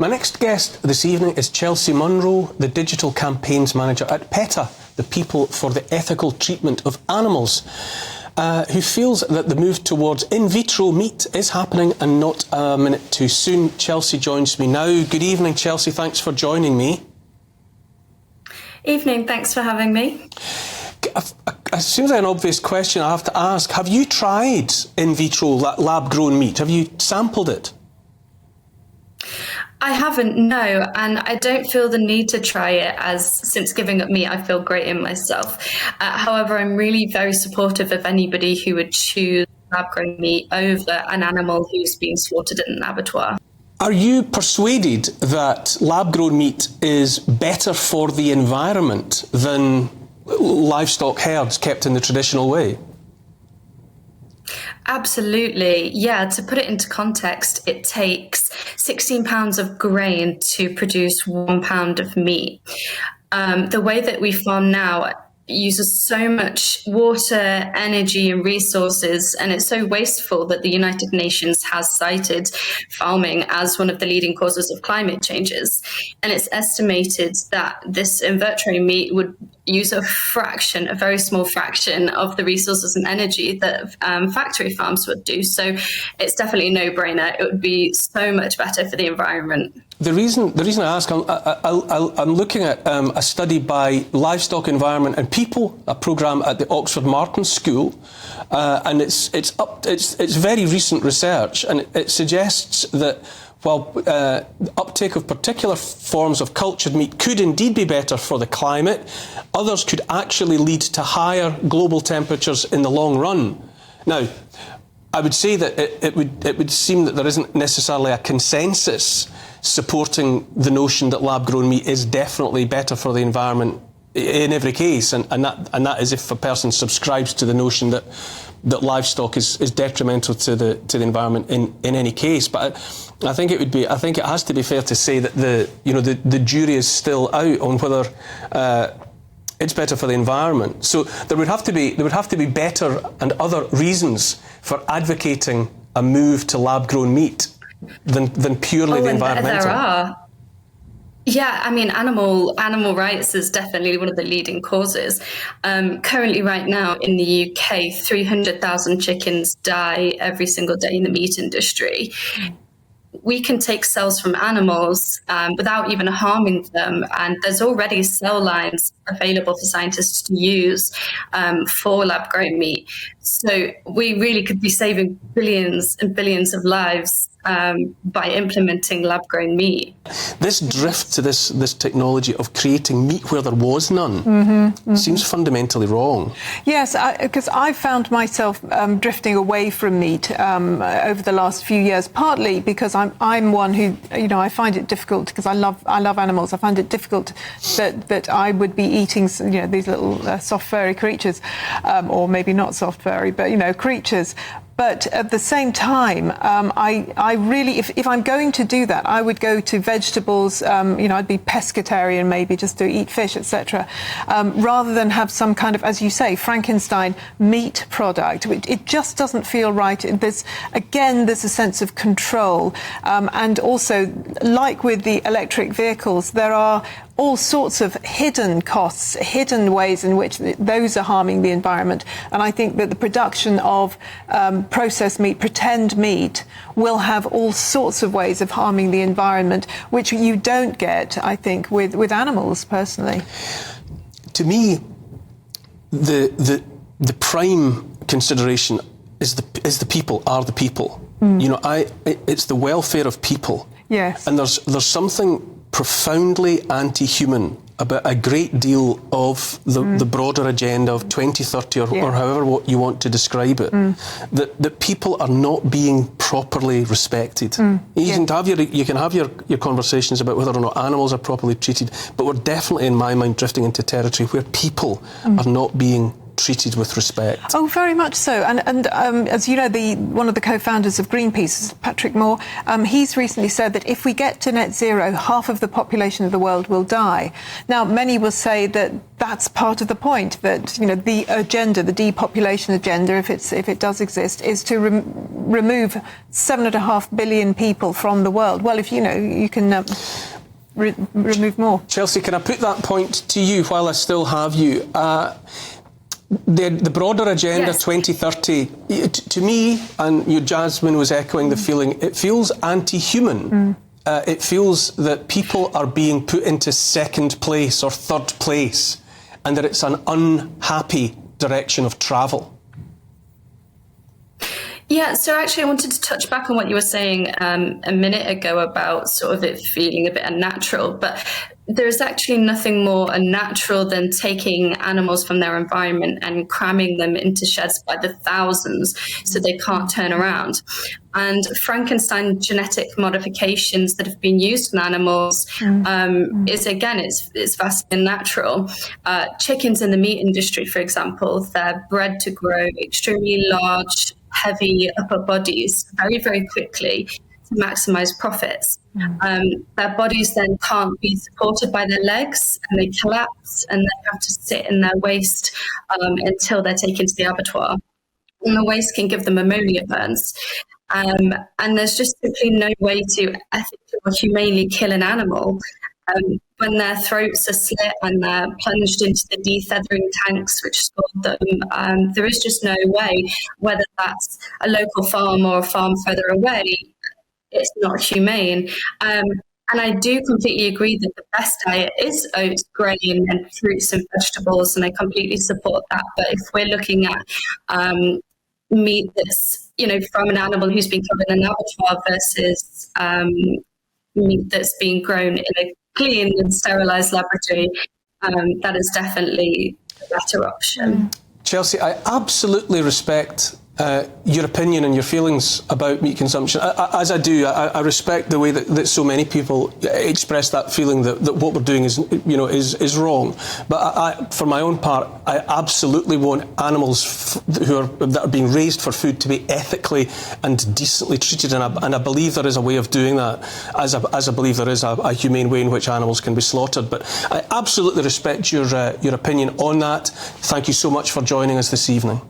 My next guest this evening is Chelsea Monroe, the Digital Campaigns Manager at PETA, the People for the Ethical Treatment of Animals, who feels that the move towards in vitro meat is happening and not a minute too soon. Chelsea joins me now. Good evening, Chelsea. Thanks for joining me. Evening. Thanks for having me. It seems like an obvious question I have to ask. Have you tried in vitro lab-grown meat? Have you sampled it? I haven't, no, and I don't feel the need to try it, as since giving up meat, I feel great in myself. However, I'm really very supportive of anybody who would choose lab-grown meat over an animal who's been slaughtered in an abattoir. Are you persuaded that lab-grown meat is better for the environment than livestock herds kept in the traditional way? Absolutely. Yeah, to put it into context, it takes 16 pounds of grain to produce 1 pound of meat. The way that we farm now uses so much water, energy and resources, and it's so wasteful that the United Nations has cited farming as one of the leading causes of climate changes. And it's estimated that this in vitro meat would use a very small fraction of the resources and energy that factory farms would do. So it's definitely a no-brainer. It would be so much better for the environment. The reason I ask, I'm looking at a study by Livestock, Environment and People, a programme at the Oxford Martin School, and it's very recent research, and it suggests that while uptake of particular forms of cultured meat could indeed be better for the climate, others could actually lead to higher global temperatures in the long run. Now, I would say that it would seem that there isn't necessarily a consensus supporting the notion that lab-grown meat is definitely better for the environment in every case, and that is if a person subscribes to the notion that livestock is detrimental to the environment in any case. But I think it has to be fair to say that the jury is still out on whether it's better for the environment. So there would have to be better and other reasons for advocating a move to lab-grown meat than purely the environmental. There are. Yeah, I mean, animal rights is definitely one of the leading causes. Currently, right now in the UK, 300,000 chickens die every single day in the meat industry. We can take cells from animals without even harming them, and there's already cell lines available for scientists to use for lab-grown meat. So we really could be saving billions and billions of lives by implementing lab-grown meat. This drift to this technology of creating meat where there was none seems fundamentally wrong. Yes, because I found myself drifting away from meat over the last few years, partly because I'm one who, I find it difficult, because I love animals. I find it difficult that I would be eating, these little soft furry creatures, or maybe not soft furry, but creatures. But at the same time, I really, if I'm going to do that, I would go to vegetables. I'd be pescatarian, maybe just to eat fish, etc., rather than have some kind of, as you say, Frankenstein meat product. It just doesn't feel right. There's a sense of control, and also, like with the electric vehicles, there are all sorts of hidden costs, hidden ways in which those are harming the environment. And I think that the production of processed meat, pretend meat, will have all sorts of ways of harming the environment, which you don't get, I think, with animals, personally. To me, the prime consideration is the people, are the people. It's the welfare of people. Yes. And there's something profoundly anti-human about a great deal of the broader agenda of 2030 or however you want to describe it, that people are not being properly respected. You can have your conversations about whether or not animals are properly treated, but we're definitely, in my mind, drifting into territory where people are not being treated with respect. Oh, very much so. And as you know, one of the co-founders of Greenpeace, Patrick Moore, he's recently said that if we get to net zero, half of the population of the world will die. Now, many will say that that's part of the point, that, you know, the agenda, the depopulation agenda, if it does exist, is to remove 7.5 billion people from the world. Well, if you can remove more. Chelsea, can I put that point to you while I still have you? The broader agenda, yes. 2030, to me, and your Jasmine was echoing the feeling, it feels anti-human. It feels that people are being put into second place or third place, and that it's an unhappy direction of travel. Yeah, so actually I wanted to touch back on what you were saying a minute ago about sort of it feeling a bit unnatural, but there's actually nothing more unnatural than taking animals from their environment and cramming them into sheds by the thousands so they can't turn around. And Frankenstein genetic modifications that have been used on animals is, again, it's vastly unnatural. Chickens in the meat industry, for example, they're bred to grow extremely large, heavy upper bodies very, very quickly to maximize profits. Their bodies then can't be supported by their legs, and they collapse, and they have to sit in their waste until they're taken to the abattoir. And the waste can give them ammonia burns. And there's just simply no way to ethically or humanely kill an animal. When their throats are slit and they're plunged into the defeathering tanks which stored them, there is just no way, whether that's a local farm or a farm further away, it's not humane. And I do completely agree that the best diet is oats, grain and fruits and vegetables, and I completely support that. But if we're looking at meat that's, from an animal who's been killed in an abattoir versus meat that's being grown in a clean and sterilised laboratory, that is definitely a better option. Chelsea, I absolutely respect your opinion and your feelings about meat consumption. As I do, I respect the way that so many people express that feeling that what we're doing is wrong. But for my own part, I absolutely want animals that are being raised for food to be ethically and decently treated, and I believe there is a way of doing that, as I believe there is a humane way in which animals can be slaughtered. But I absolutely respect your opinion on that. Thank you so much for joining us this evening.